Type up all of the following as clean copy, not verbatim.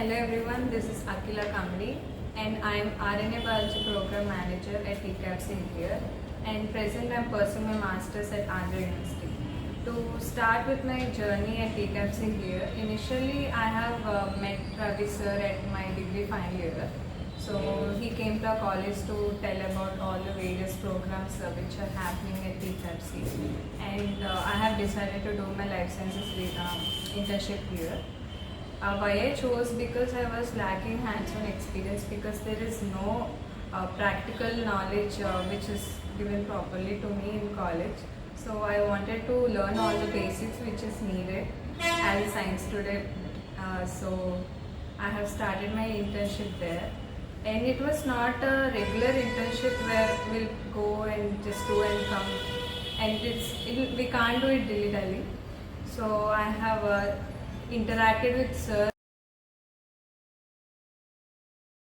Hello everyone, this is Akila Kamli and I am RNA Biology Program Manager at TCAPC here, and present I am pursuing my Masters at Andhra University. To start with my journey at TCAPC here, initially I have met Ravi sir at my degree final year. So he came to our college to tell about all the various programs which are happening at TCAPC, and I have decided to do my life sciences internship here. Why I chose, because I was lacking hands-on experience, because there is no practical knowledge which is given properly to me in college. So I wanted to learn all the basics which is needed as a science student. So I have started my internship there, and it was not a regular internship where we'll go and just do and come, and we can't do it dilly-dally. So I have interacted with sir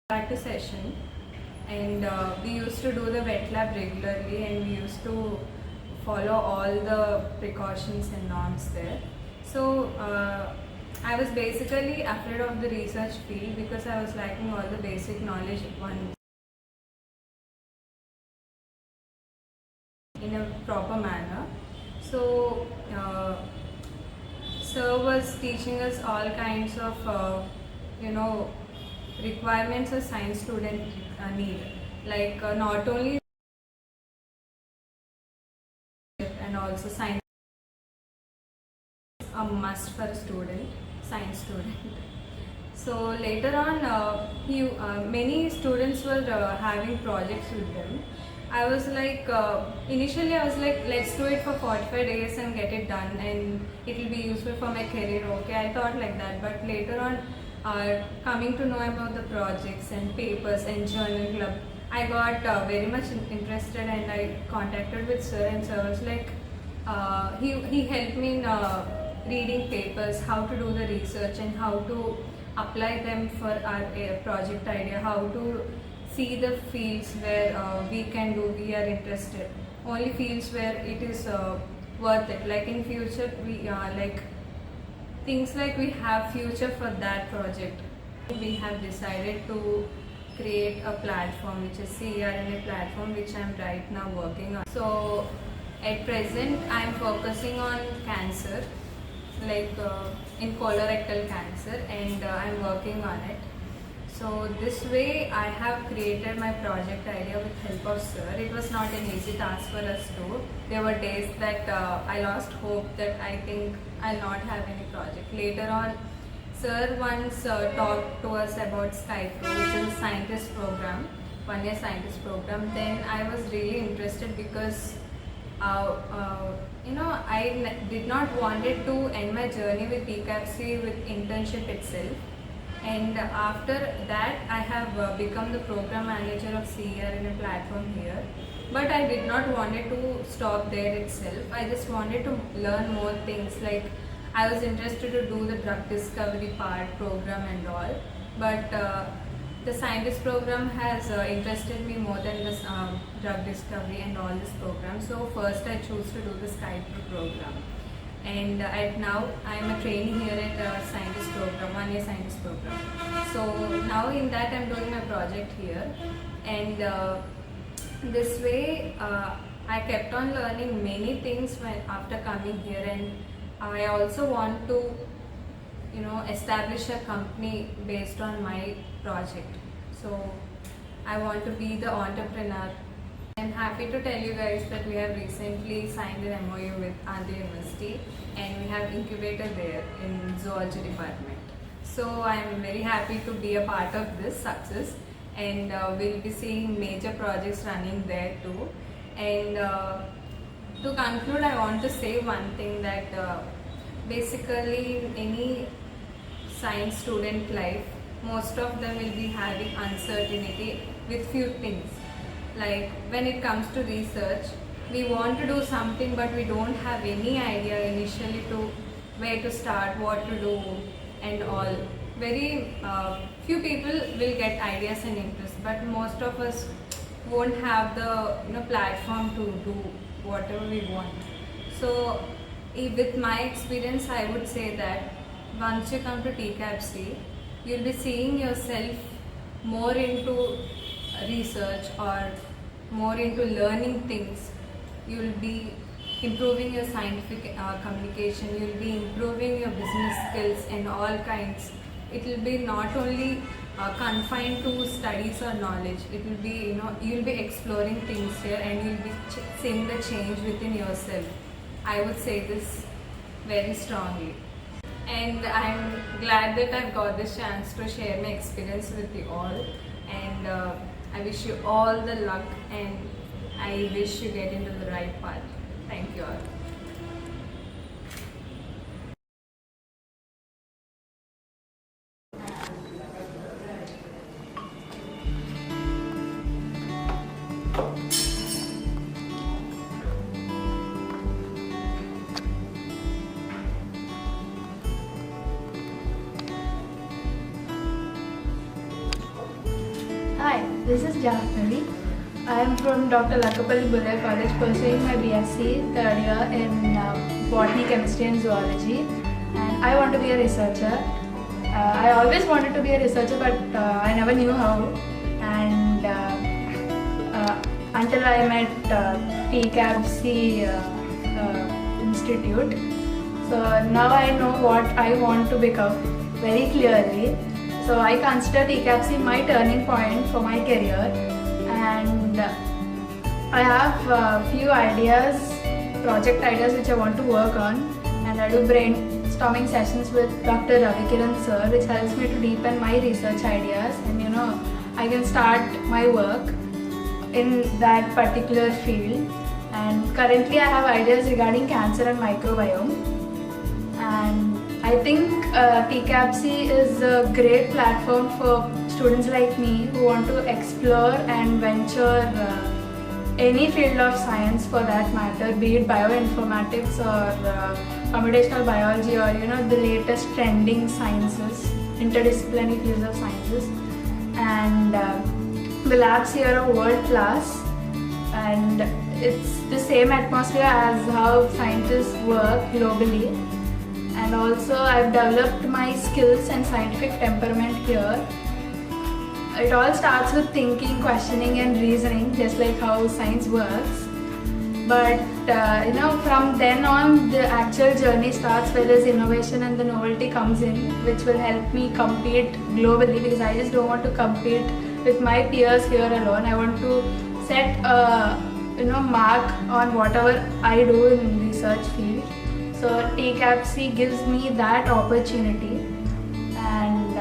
practice session, and we used to do the wet lab regularly, and we used to follow all the precautions and norms there. So I was basically afraid of the research field because I was lacking all the basic knowledge in a proper manner. So sir was teaching us all kinds of requirements a science student need, like not only and also science a must for a student, science student. So later on, many students were having projects with them. I was like, initially I was like, let's do it for 45 days and get it done, and it will be useful for my career. Okay, I thought like that. But later on, coming to know about the projects and papers and journal club, I got very much interested, and I contacted with sir, and sir was like, he helped me in reading papers, how to do the research and how to apply them for our project idea, how to see the fields where we are interested, only fields where it is worth it, like in future we like things like we have future for that project. We have decided to create a platform which is CRNA platform, which I am right now working on. So at present I am focusing on cancer, like in colorectal cancer, and I am working on it. So this way I have created my project idea with help of sir. It was not an easy task for us too. There were days that I lost hope that I think I'll not have any project. Later on, sir once talked to us about SkyPro, which is a scientist program, 1-year scientist program. Then I was really interested because I did not wanted to end my journey with TCAPC with internship itself. And after that, I have become the program manager of CRNA platform here. But I did not wanted to stop there itself. I just wanted to learn more things. Like I was interested to do the drug discovery part program and all. But the scientist program has interested me more than this drug discovery and all this program. So first I chose to do the SkyPro program. And at now I am a trainee here at scientist program, 1-year scientist program. So now in that I am doing my project here, and this way I kept on learning many things after coming here, and I also want to establish a company based on my project. So I want to be the entrepreneur. I'm happy to tell you guys that we have recently signed an MOU with Andhra University, and we have incubator there in zoology department. So I'm very happy to be a part of this success, and we'll be seeing major projects running there too. And to conclude, I want to say one thing, that basically in any science student life, most of them will be having uncertainty with few things. Like when it comes to research, we want to do something but we don't have any idea initially to where to start, what to do and all. Very few people will get ideas and interest, but most of us won't have the platform to do whatever we want. So with my experience, I would say that once you come to TCAPC, you'll be seeing yourself more into research or more into learning things. You'll be improving your scientific communication, you'll be improving your business skills and all kinds. It will be not only confined to studies or knowledge. It will be, you'll be exploring things here and you'll be seeing the change within yourself. I would say this very strongly. And I'm glad that I've got this chance to share my experience with you all. And I wish you all the luck and I wish you get into the right path. Thank you all. Hi, this is Jahnvi. I am from Dr. Lakapalli Bullai College pursuing my BSc third year in botany, chemistry and zoology, and I want to be a researcher. I always wanted to be a researcher, but I never knew how, and until I met TCAPC Institute. So now I know what I want to become very clearly. So I consider TCAPC my turning point for my career, and I have a few ideas, project ideas which I want to work on, and I do brainstorming sessions with Dr. Ravi Kiran sir, which helps me to deepen my research ideas, and I can start my work in that particular field. And currently I have ideas regarding cancer and microbiome, and I think TCAPC is a great platform for students like me who want to explore and venture any field of science for that matter, be it bioinformatics or computational biology or the latest trending sciences, interdisciplinary fields of sciences. And the labs here are world class, and it's the same atmosphere as how scientists work globally. And also I've developed my skills and scientific temperament here. It all starts with thinking, questioning and reasoning, just like how science works. But from then on the actual journey starts, where there's innovation and the novelty comes in, which will help me compete globally, because I just don't want to compete with my peers here alone. I want to set a mark on whatever I do in research field. So TCAPC gives me that opportunity, and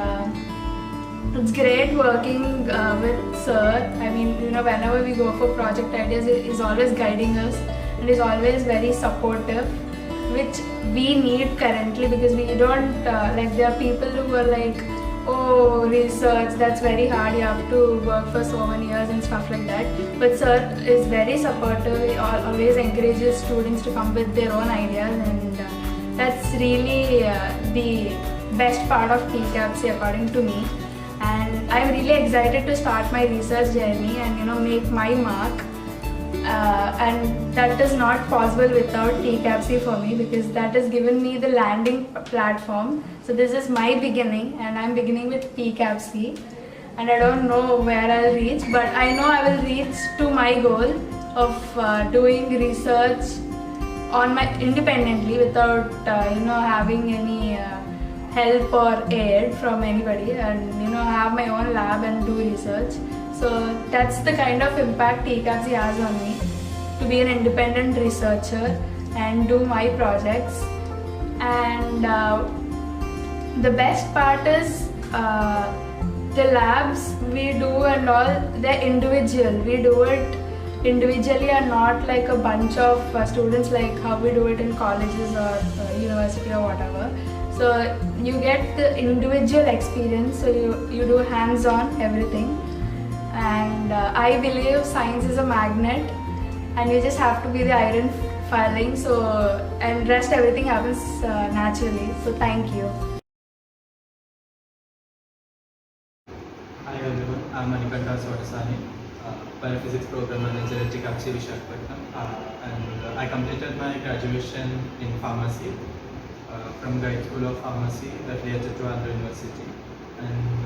it's great working with sir. I mean, whenever we go for project ideas, he's always guiding us and he's always very supportive, which we need currently, because we don't there are people who are like, oh, research, that's very hard, you have to work for so many years and stuff like that. But sir is very supportive. He always encourages students to come with their own ideas, and that's really the best part of TCAPC according to me. And I'm really excited to start my research journey and make my mark. And that is not possible without TCAPC for me, because that has given me the landing platform. So this is my beginning, and I'm beginning with TCAPC, and I don't know where I'll reach, but I know I will reach to my goal of doing research on my independently without having any help or aid from anybody, and have my own lab and do research. So that's the kind of impact TCAPC has on me, to be an independent researcher and do my projects. And the best part is the labs we do and all, they're individual. We do it individually and not like a bunch of students like how we do it in colleges or university or whatever. So you get the individual experience, so you do hands-on everything. And I believe science is a magnet, and you just have to be the iron filling, and rest everything happens naturally. So thank you. Hi everyone, I'm Manikanta Swadasani, Biophysics Program Manager at TCAPC Visakhapatnam, and I completed my graduation in pharmacy from Guide School of Pharmacy, affiliated to Andhra University. and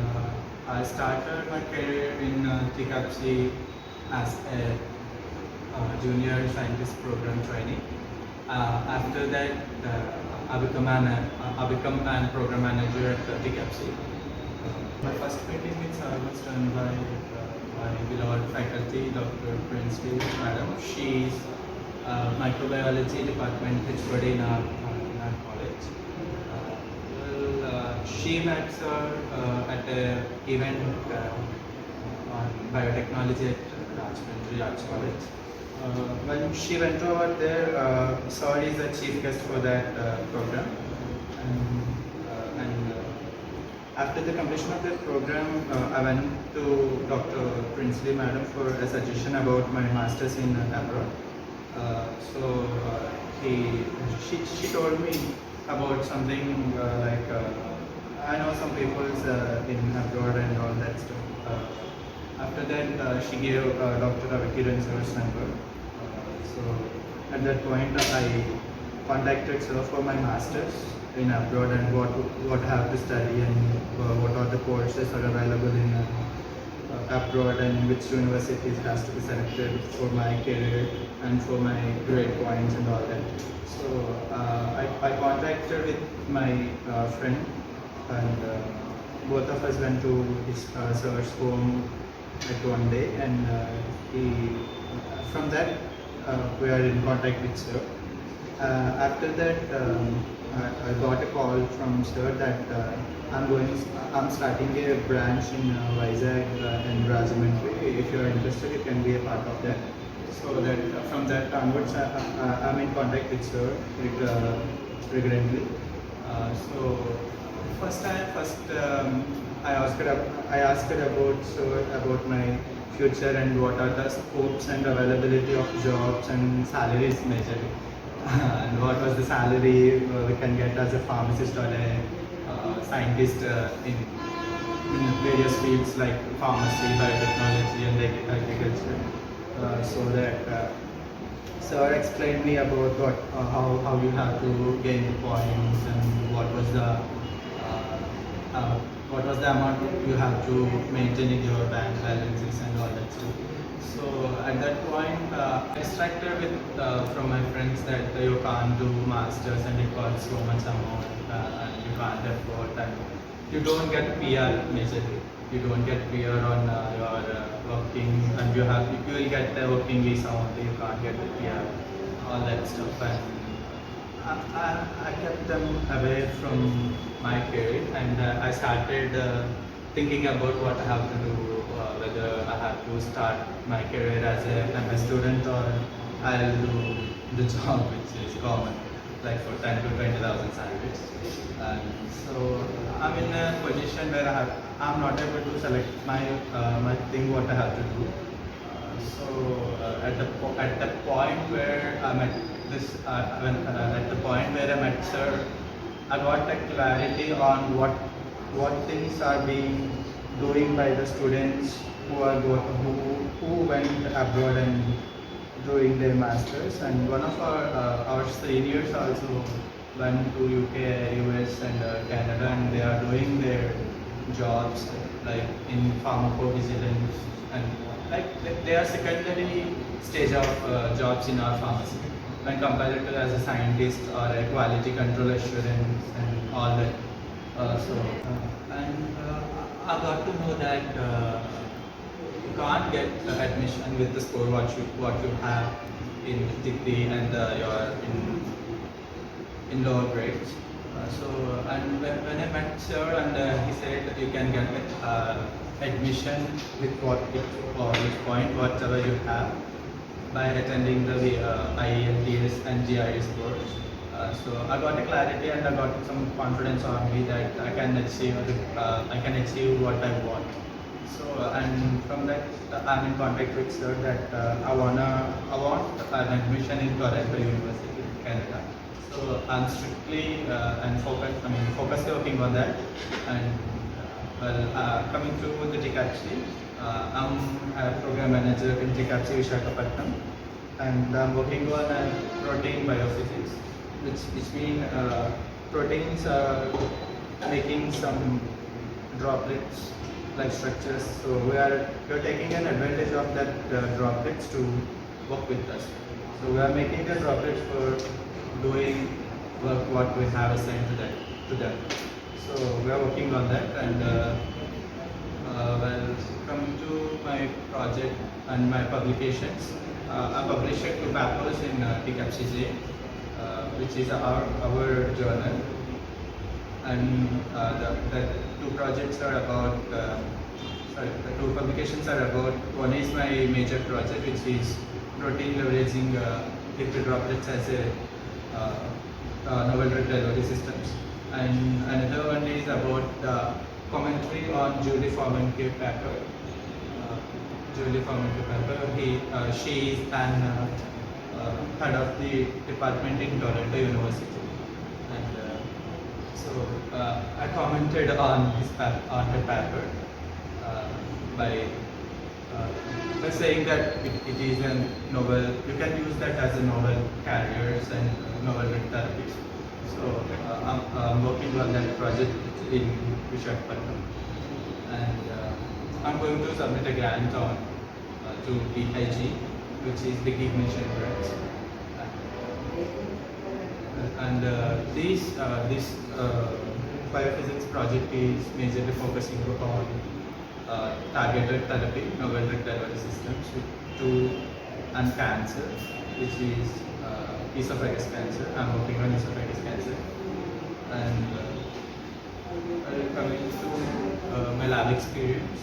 I started my career in TCAPC as a junior scientist program trainee. After that, I become an program manager at TCAPC. My first meeting with sir was done by my beloved faculty, Dr. Princely Madam. She's microbiology department HOD in our college. She met sir at an event on biotechnology at Rajahmundry Arts College. When she went over there, sir is the chief guest for that program. And after the completion of the program, I went to Dr. Princely Madam for a suggestion about my masters in abroad. She told me about something like I know some people in abroad and all that stuff. After that, she gave Dr. Ravikiran sir's number. So at that point, I contacted sir for my masters in abroad and what I have to study and what are the courses are available in abroad and which universities has to be selected for my career and for my grade points and all that. So I contacted with my friend and both of us went to his sir's home at one day and from that we are in contact with sir. After that, I got a call from sir that I'm starting a branch in Vizag and Rajahmundry. If you are interested, you can be a part of that. So that from that onwards, I'm in contact with sir regularly. So first I asked her about my future and what are the scopes and availability of jobs and salaries majorly. And what was the salary we can get as a pharmacist or a scientist in various fields like pharmacy, biotechnology and agriculture. So that sir explained me about how you have to gain the points and what was the amount you have to maintain in your bank balances and all that stuff. So at that point, I distracted with from my friends that you can't do masters and it costs so much amount and you can't afford and you don't get PR majorly. You don't get PR on your working and you will get the working visa only. You can't get the PR, all that stuff. And I kept them away from my career and I started thinking about what I have to do, whether I have to start my career as a MS student or I'll do the job which is common, like for 10 to 20,000 salaries. And so I'm in a position where I'm not able to select my thing what I have to do. At the point where I'm at at the point where I met sir, I got a clarity on what things are being doing by the students who went abroad and doing their masters, and one of our seniors also went to UK, US and Canada, and they are doing their jobs like in pharmacovigilance and like they are secondary stage of jobs in our pharmacy when compared to as a scientist or a quality control assurance and all that. I got to know that you can't get admission with the score what you have in degree and your in lower grades. And when I met sir and he said that you can get admission with which point whatever you have by attending the IELTS and GIS course. So I got a clarity and I got some confidence on me that I can achieve what I want. So and from that I'm in contact with sir that I want an admission in Toronto University, Canada. So I'm strictly and focused working on that. And coming to the TCAPC, I'm a program manager in TCAPC Visakhapatnam, and I'm working on protein biophysics, which means proteins are making some droplets like structures. So we're taking an advantage of that droplets to work with us. So we are making the droplets for doing work what we have assigned to them. So we are working on that, and well, coming to my project and my publications, I published 2 papers in TCAPCJ, which is our journal, and the 2 projects are about. The 2 publications are about. One is my major project, which is protein leveraging liquid droplets as a novel drug delivery systems, and another one is about the commentary on Julie Fomenke paper. Julie Fomenke paper. She is an head of the department in Toronto University, and so I commented on her paper by saying that it is a novel. You can use that as a novel carriers and novel therapies. So I'm working on that project in Visakhapatnam, and I'm going to submit a grant on to BIG, which is Big Ignition Grants. And this biophysics project is majorly focusing on targeted therapy, novel drug delivery systems and cancer, which is esophagus cancer. I'm working on esophagus cancer, and coming to my lab experience,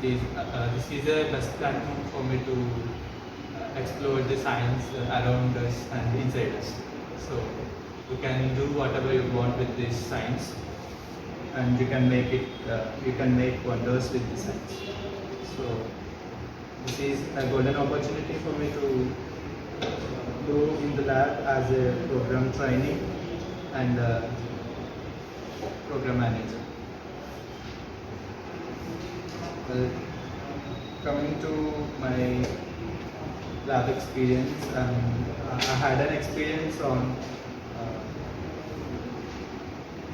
this is a best platform for me to explore the science around us and inside us. So you can do whatever you want with this science, and you can make it. You can make wonders with the science. So this is a golden opportunity for me to do in the lab as a program trainee and program manager. Well, coming to my lab experience, I had an experience on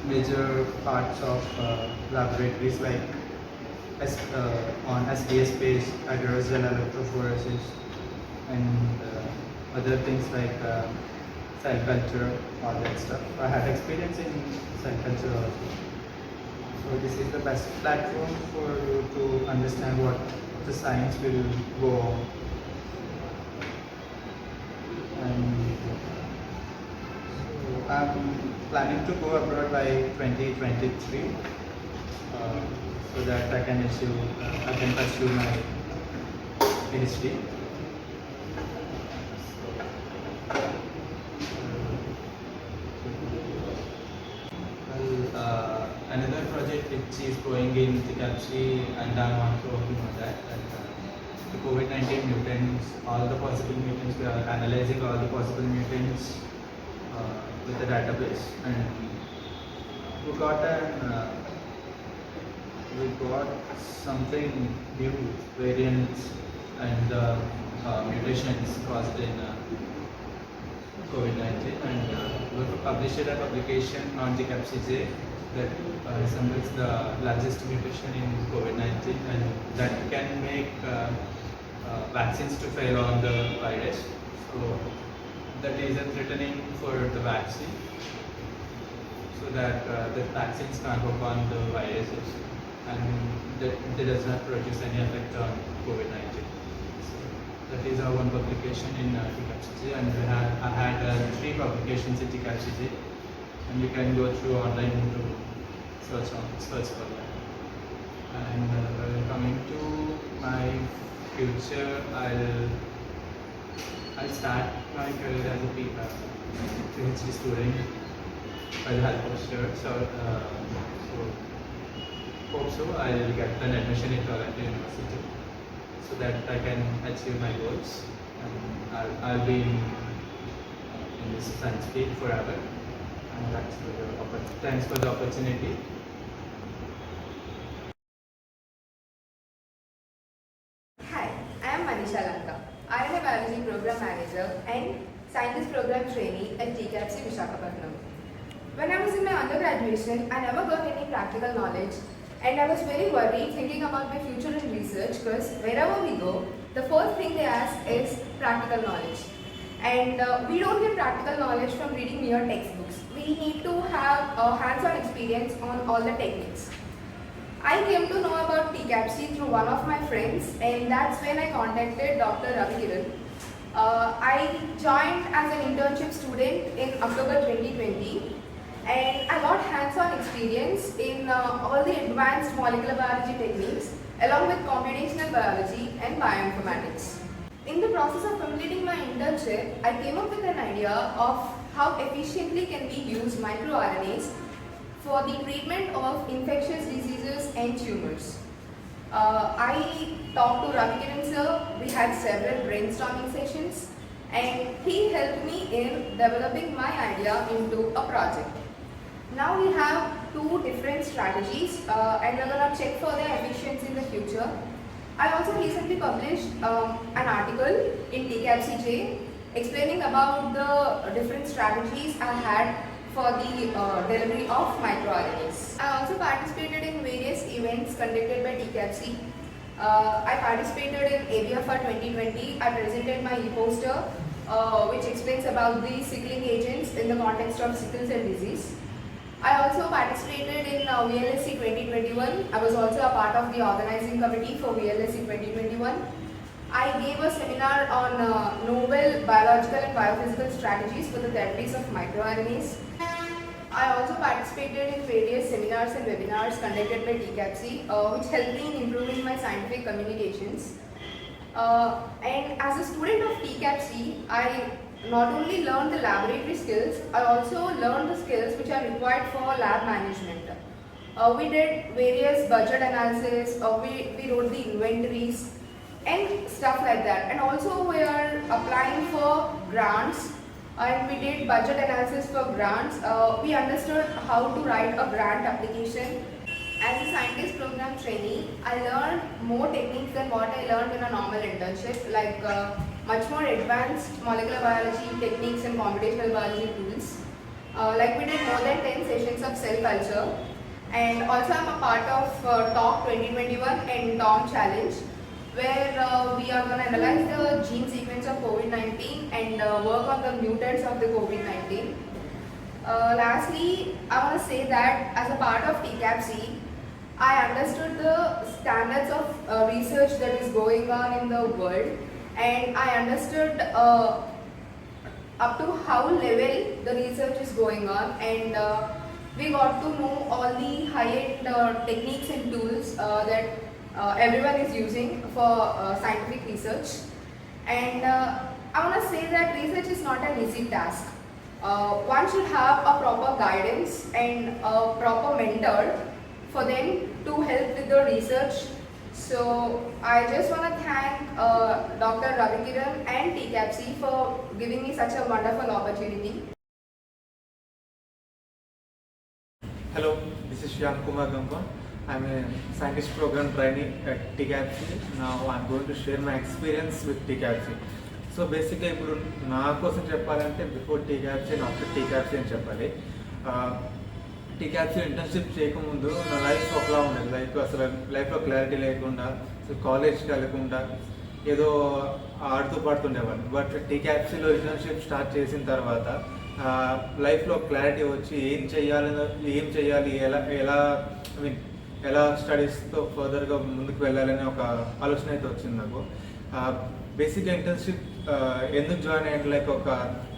major parts of laboratories like on SDS based hydrogel electrophoresis and other things like cell culture, all that stuff. I had experience in cell culture also. So this is the best platform for you to understand what the science will go on. And so I'm planning to go abroad by 2023 so that I can pursue my PhD. Another project which is going in TCAPC, and I'm also working on that. The COVID-19 mutants, all the possible mutants, we are analyzing all the possible mutants with the database, and we got something new variants and mutations caused in COVID-19, and we published a publication on TCAPCJ that resembles the largest mutation in COVID-19, and that can make vaccines to fail on the virus. So that is threatening for the vaccine, so that the vaccines can't work on the viruses, and that does not produce any effect on COVID-19. So that is our one publication in TCAPCJ, and I had 3 publications in TCAPCJ, and you can go through online to search for that. And coming to my future, I'll start my career as a PhD student by the help of STIR. So hope so I'll get an admission in Toronto University so that I can achieve my goals, and I'll be in this science field forever. And thanks for the opportunity. Hi, I am Manisha Lanka, RNA Biology Program Manager and Scientist Program Trainee at TCAPC Visakhapatnam. When I was in my undergraduation, I never got any practical knowledge, and I was very worried thinking about my future in research because wherever we go, the first thing they ask is practical knowledge. And we don't get practical knowledge from reading mere textbooks. We need to have hands-on experience on all the techniques. I came to know about TCAPC through one of my friends, and that's when I contacted Dr. Ravi Kiran. I joined as an internship student in October 2020, and I got hands-on experience in all the advanced molecular biology techniques along with computational biology and bioinformatics. In the process of completing my internship, I came up with an idea of how efficiently can we use microRNAs for the treatment of infectious diseases and tumors. I talked to Ravi Kiran sir, we had several brainstorming sessions, and he helped me in developing my idea into a project. Now we have two different strategies and we're going to check for their efficiency in the future. I also recently published an article in TCAPCJ explaining about the different strategies I had for the delivery of microRNAs. I also participated in various events conducted by TCAPC. I participated in ABFR 2020. I presented my e-poster which explains about the sickling agents in the context of sickle cell disease. I also participated in VLSC 2021. I was also a part of the organizing committee for VLSC 2021. I gave a seminar on novel biological and biophysical strategies for the therapies of microRNAs. I also participated in various seminars and webinars conducted by TCAPC, which helped me in improving my scientific communications. And as a student of TCAPC, I not only learned the laboratory skills, I also learned the skills which are required for lab management. We did various budget analysis, we wrote the inventories and stuff like that. And also we are applying for grants and we did budget analysis for grants. We understood how to write a grant application. As a scientist program trainee, I learned more techniques than what I learned in a normal internship, like much more advanced molecular biology techniques and computational biology tools. Like we did more than 10 sessions of cell culture, and also I'm a part of TALK 2021 and TOM Challenge, where we are going to analyze the gene sequence of COVID-19 and work on the mutants of the COVID-19. Lastly, I want to say that as a part of TCAPC, I understood the standards of research that is going on in the world, and I understood up to how level the research is going on, and we got to know all the high-end techniques and tools that everyone is using for scientific research. And I want to say that research is not an easy task. One should have a proper guidance and a proper mentor for them to help with the research. So I just want to thank Dr. Ravi Kiran and TCAPC for giving me such a wonderful opportunity. Hello, this is Shyam Kumar Gampa. I'm a scientist program trainee at TCAPC. Now I'm going to share my experience with TCAPC. So basically, ఇప్పుడు నా కోసం చెప్పాలంటే before TCAPC and after TCAPC అని చెప్పాలి. TCAPC internship చేయకముందు నా life ఒకలా ఉండేది. లైఫ్లో క్లారిటీ లేకుండా, కాలేజ్కి వెళ్ళకుండా ఏదో ఆడుతూ పాడుతుండేవాడిని. బట్ TCAPCలో ఇంటర్న్షిప్ స్టార్ట్ చేసిన తర్వాత లైఫ్లో క్లారిటీ వచ్చి ఏం చేయాలి ఎలా స్టడీస్తో ఫర్దర్గా ముందుకు వెళ్ళాలనే ఒక ఆలోచన అయితే వచ్చింది నాకు. బేసిక్గా ఇంటర్న్షిప్ ఎందుకు జాయిన్ అయ్యాను, లైక్ ఒక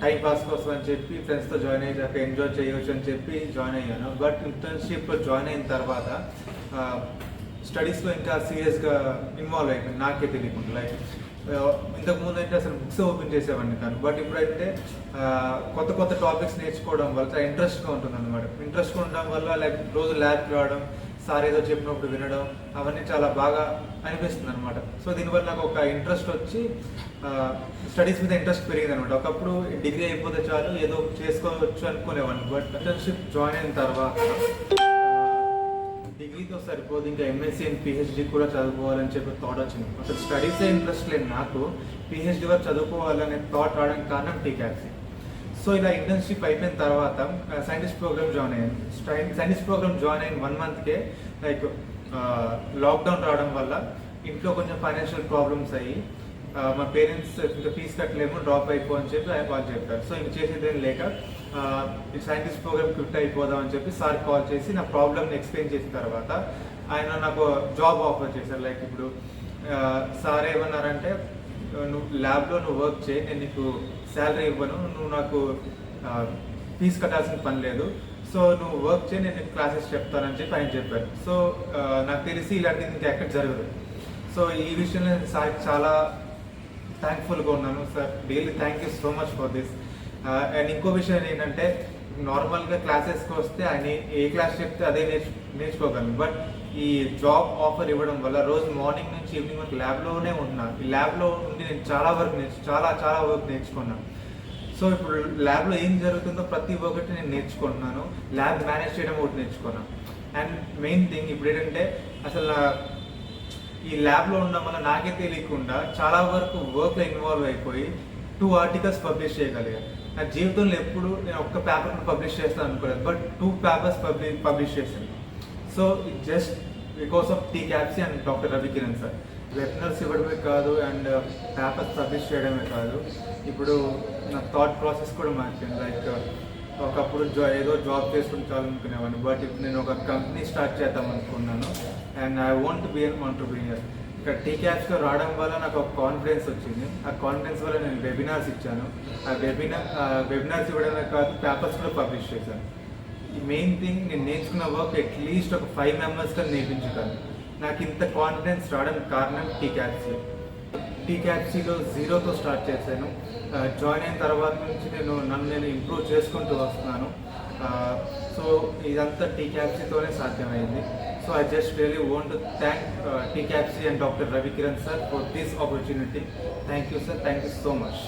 టైం పాస్ కోసం అని చెప్పి ఫ్రెండ్స్తో జాయిన్ అయ్యాక ఎంజాయ్ చేయవచ్చు అని చెప్పి జాయిన్ అయ్యాను. బట్ ఇంటర్న్షిప్లో జాయిన్ అయిన తర్వాత స్టడీస్లో ఇంకా సీరియస్గా ఇన్వాల్వ్ అయిపోయింది నాకే తెలియకుండా. లైక్ ఇంతకుముందు అయితే అసలు బుక్స్ ఓపెన్ చేసేవాడిని కాదు, బట్ ఇప్పుడైతే కొత్త టాపిక్స్ నేర్చుకోవడం వల్ల చాలా ఇంట్రెస్ట్గా ఉంటుంది అన్నమాట. ఇంట్రెస్ట్గా ఉండడం వల్ల లైక్ రోజు ల్యాబ్కి రావడం, సార్ ఏదో చెప్పినప్పుడు వినడం, అవన్నీ చాలా బాగా అనిపిస్తుంది అనమాట. సో దీనివల్ల నాకు ఒక ఇంట్రెస్ట్ వచ్చి స్టడీస్ మీద ఇంట్రెస్ట్ పెరిగింది అనమాట. ఒకప్పుడు డిగ్రీ అయిపోతే చాలు ఏదో చేసుకోవచ్చు అనుకునేవాడిని. బట్ ఇంటర్న్షిప్ జాయిన్ అయిన తర్వాత డిగ్రీతో సరిపోదు, ఇంకా ఎంఎస్సీ అండ్ పిహెచ్డి కూడా చదువుకోవాలని చెప్పి థాట్ వచ్చింది. అసలు స్టడీసే ఇంట్రెస్ట్ లేదు నాకు, పిహెచ్డి వరకు చదువుకోవాలనే థాట్ రావడానికి కారణం TCAPC. సో ఇలా ఇంటర్న్షిప్ అయిపోయిన తర్వాత సైంటిస్ట్ ప్రోగ్రామ్ జాయిన్ అయ్యాను. సైంటిస్ట్ ప్రోగ్రామ్ జాయిన్ అయిన 1 monthకే లైక్ లాక్డౌన్ రావడం వల్ల ఇంట్లో కొంచెం ఫైనాన్షియల్ ప్రాబ్లమ్స్ అయ్యి మా పేరెంట్స్ ఇంకా ఫీజు కట్టలేము, డ్రాప్ అయిపో అని చెప్పి వాళ్ళు చెప్పారు. సో ఇంక చేసేదేం లేక సైంటిస్ట్ ప్రోగ్రామ్ క్విట్ అయిపోదాం అని చెప్పి సార్ కాల్ చేసి నా ప్రాబ్లమ్ని ఎక్స్ప్లెయిన్ చేసిన తర్వాత ఆయన నాకు జాబ్ ఆఫర్ చేశారు. లైక్ ఇప్పుడు సార్ ఏమన్నారంటే, నువ్వు ల్యాబ్లో నువ్వు వర్క్ చేయి, నేను నీకు శాలరీ ఇవ్వను, నువ్వు నాకు ఫీజు కట్టాల్సిన పని లేదు, సో నువ్వు వర్క్ చేయి, నేను నీకు క్లాసెస్ చెప్తానని చెప్పి ఆయన చెప్పారు. సో నాకు తెలిసి ఇలాంటిది ఇంకా ఎక్కడ జరగదు. సో ఈ విషయంలో సార్కి చాలా థ్యాంక్ఫుల్గా ఉన్నాను. Sir really thank you so much for this. And ఇంకో విషయం ఏంటంటే, నార్మల్గా క్లాసెస్కి వస్తే ఆయన ఏ క్లాస్ చెప్తే అదే నేర్చుకోగలను. బట్ ఈ జాబ్ ఆఫర్ ఇవ్వడం వల్ల రోజు మార్నింగ్ నుంచి ఈవినింగ్ వరకు ల్యాబ్లోనే ఉంటున్నాను. ఈ ల్యాబ్లో ఉండి నేను చాలా వర్క్ నేర్చుకున్నాను. సో ఇప్పుడు ల్యాబ్లో ఏం జరుగుతుందో ప్రతి ఒక్కటి నేను నేర్చుకుంటున్నాను. ల్యాబ్ మేనేజ్ చేయడం ఒకటి నేర్చుకున్నాను. అండ్ మెయిన్ థింగ్ ఇప్పుడు ఏంటంటే, అసలు ఈ ల్యాబ్లో ఉండడం వల్ల నాకే తెలియకుండా చాలా వరకు వర్క్లో ఇన్వాల్వ్ అయిపోయి 2 articles పబ్లిష్ చేయగలిగాను. నా జీవితంలో ఎప్పుడు నేను ఒక్క పేపర్ పబ్లిష్ చేస్తాను అనుకోలేదు, బట్ 2 papers పబ్లిష్ చేశాను. So it just because of టీకాప్సీ and doctor Ravikiran sir. Webinars ఇవ్వడమే కాదు అండ్ పేపర్స్ పబ్లిష్ చేయడమే కాదు, ఇప్పుడు నా థాట్ ప్రాసెస్ కూడా మార్చింది. లైక్ ఒకప్పుడు ఏదో జాబ్ చేసుకుని చాలనుకునేవాడిని, బట్ ఇప్పుడు నేను ఒక కంపెనీ స్టార్ట్ చేద్దాం అనుకున్నాను. And I want be an entrepreneur. ఇక్కడ టీకాప్స్లో రావడం వల్ల నాకు ఒక కాన్ఫిడెన్స్ వచ్చింది. ఆ కాన్ఫిడెన్స్ వల్ల నేను వెబినార్స్ ఇచ్చాను. ఆ వెబినార్స్ ఇవ్వడమే కాదు, పేపర్స్ కూడా పబ్లిష్ చేశాను. ఈ మెయిన్ థింగ్, నేను నేర్చుకున్న వర్క్ అట్లీస్ట్ ఒక 5 members కానీ నేర్పించగలను. నాకు ఇంత కాన్ఫిడెన్స్ రావడానికి కారణం టీకాప్సీలో 0తో స్టార్ట్ చేశాను. జాయిన్ అయిన తర్వాత నుంచి నన్ను ఇంప్రూవ్ చేసుకుంటూ వస్తున్నాను. సో ఇదంతా టీకాప్సీతోనే సాధ్యమైంది. So I just really want to thank టీకాప్సీ and doctor Ravikiran sir for this opportunity. Thank you sir, thank you so much.